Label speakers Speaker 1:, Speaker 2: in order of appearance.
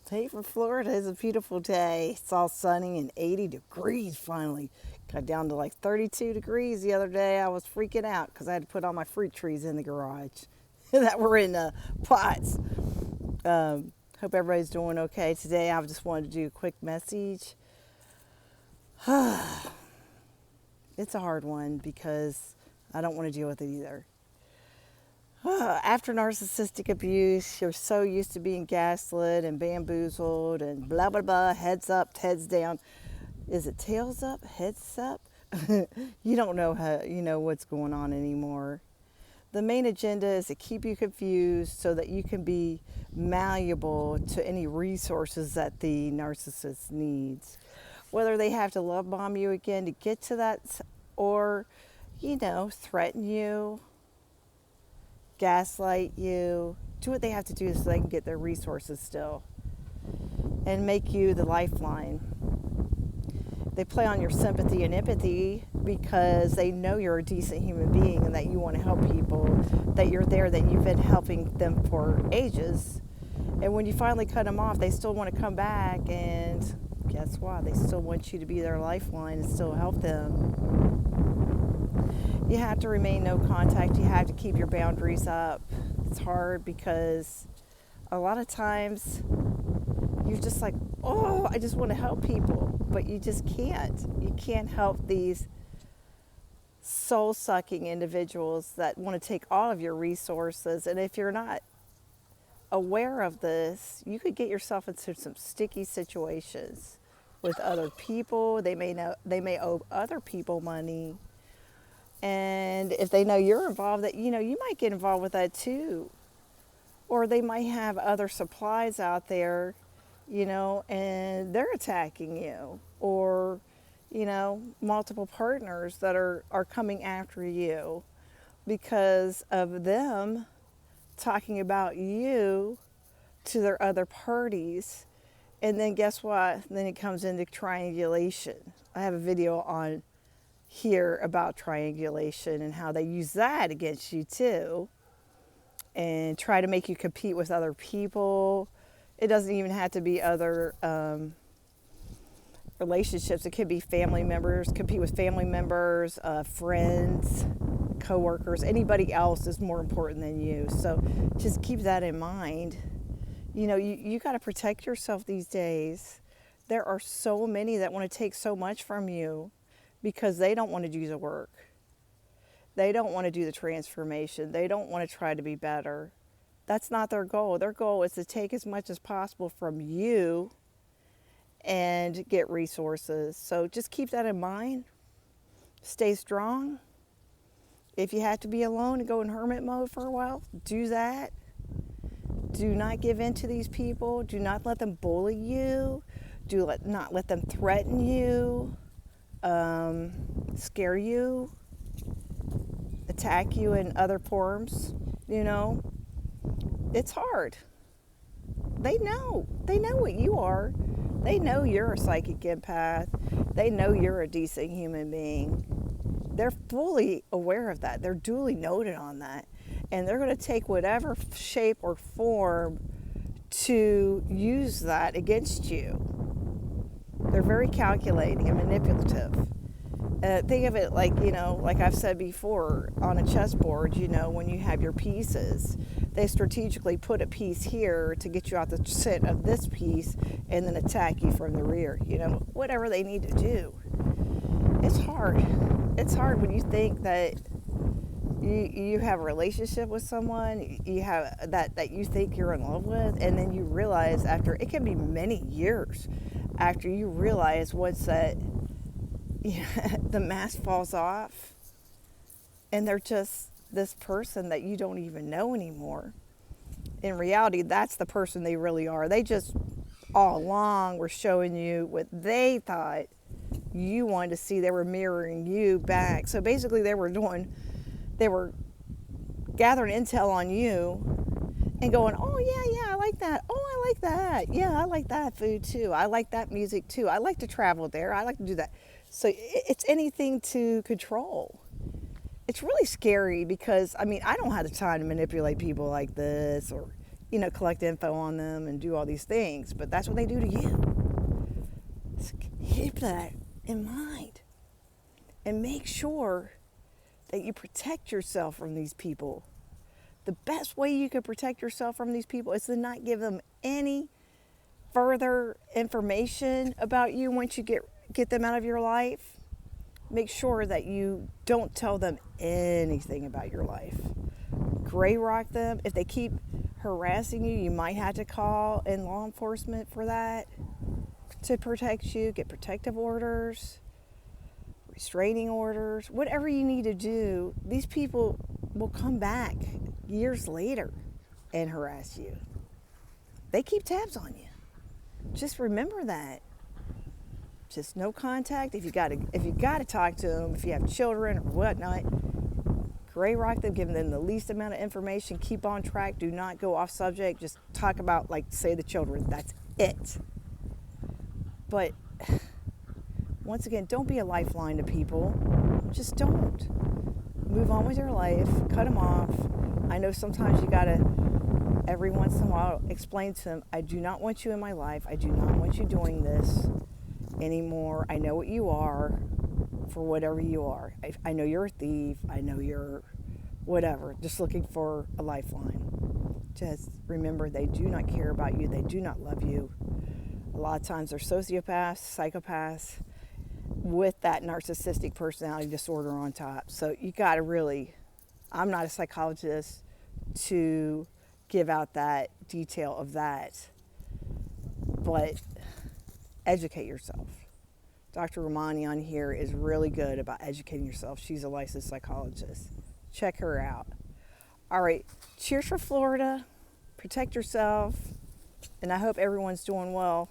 Speaker 1: Hey, from Florida, it's a beautiful day. It's all sunny and 80 degrees finally. Got down to like 32 degrees the other day. I was freaking out because I had to put all my fruit trees in the garage that were in pots. Hope everybody's doing okay today. I just wanted to do a quick message. It's a hard one because I don't want to deal with it either. After narcissistic abuse, you're so used to being gaslit and bamboozled and blah, blah, blah, heads up, heads down. Is it tails up, heads up? You don't know what's going on anymore. The main agenda is to keep you confused so that you can be malleable to any resources that the narcissist needs. Whether they have to love bomb you again to get to that or, threaten you, gaslight you, do what they have to do so they can get their resources still and make you the lifeline. They play on your sympathy and empathy because they know you're a decent human being and that you want to help people, that you're there, that you've been helping them for ages. And when you finally cut them off, they still want to come back, and guess what? They still want you to be their lifeline and still help them. You have to remain no contact. You have to keep your boundaries up. It's hard because a lot of times you're just like, oh, I just want to help people, but you just can't. You can't help these soul-sucking individuals that want to take all of your resources. And if you're not aware of this, you could get yourself into some sticky situations with other people. They may owe other people money. And if they know you're involved, that you might get involved with that too. Or they might have other supplies out there, and they're attacking you. Or, multiple partners that are coming after you because of them talking about you to their other parties. And then guess what? Then it comes into triangulation. I have a video on here about triangulation and how they use that against you too and try to make you compete with other people. It doesn't even have to be other relationships. It could be family members, compete with family members, friends, coworkers. Anybody else is more important than you. So just keep that in mind. You got to protect yourself these days. There are so many that want to take so much from you because they don't want to do the work. They don't want to do the transformation. They don't want to try to be better. That's not their goal. Their goal is to take as much as possible from you and get resources. So just keep that in mind. Stay strong. If you have to be alone and go in hermit mode for a while, do that. Do not give in to these people. Do not let them bully you. Not let them threaten you. Scare you, attack you in other forms. It's hard. They know what you are. They know you're a psychic empath. They know you're a decent human being. They're fully aware of that. They're duly noted on that, and they're going to take whatever shape or form to use that against you. They're very calculating and manipulative. Think of it like, like I've said before, on a chessboard, when you have your pieces, they strategically put a piece here to get you out the scent of this piece and then attack you from the rear, whatever they need to do. It's hard. It's hard when you think that you have a relationship with someone you have that you think you're in love with, and then you realize after, it can be many years after you realize once that the mask falls off and they're just this person that you don't even know anymore. In reality, that's the person they really are. They just all along were showing you what they thought you wanted to see. They were mirroring you back. So basically they were gathering intel on you and going, oh yeah, I like that. Oh, I like that. Yeah, I like that food too. I like that music too. I like to travel there. I like to do that. So it's anything to control. It's really scary because, I don't have the time to manipulate people like this or collect info on them and do all these things, but that's what they do to you. So keep that in mind and make sure that you protect yourself from these people. The best way you can protect yourself from these people is to not give them any further information about you once you get them out of your life. Make sure that you don't tell them anything about your life. Gray rock them. If they keep harassing you, you might have to call in law enforcement for that to protect you. Get protective orders, restraining orders, whatever you need to do. These people will come back years later and harass you. They keep tabs on you. Just remember that. Just no contact. If you got to talk to them, if you have children or whatnot, gray rock them, give them the least amount of information. Keep on track. Do not go off subject. Just talk about, like, say, the children. That's it. But once again, don't be a lifeline to people. Just don't. Move on with your life. Cut them off. I know sometimes you got to, every once in a while, explain to them, I do not want you in my life. I do not want you doing this anymore. I know what you are, for whatever you are. I know you're a thief. I know you're whatever. Just looking for a lifeline. Just remember, they do not care about you. They do not love you. A lot of times they're sociopaths, psychopaths, with that narcissistic personality disorder on top. So you got to really, I'm not a psychologist to give out that detail of that, but educate yourself. Dr. Romani on here is really good about educating yourself. She's a licensed psychologist. Check her out. All right, cheers for Florida. Protect yourself, and I hope everyone's doing well.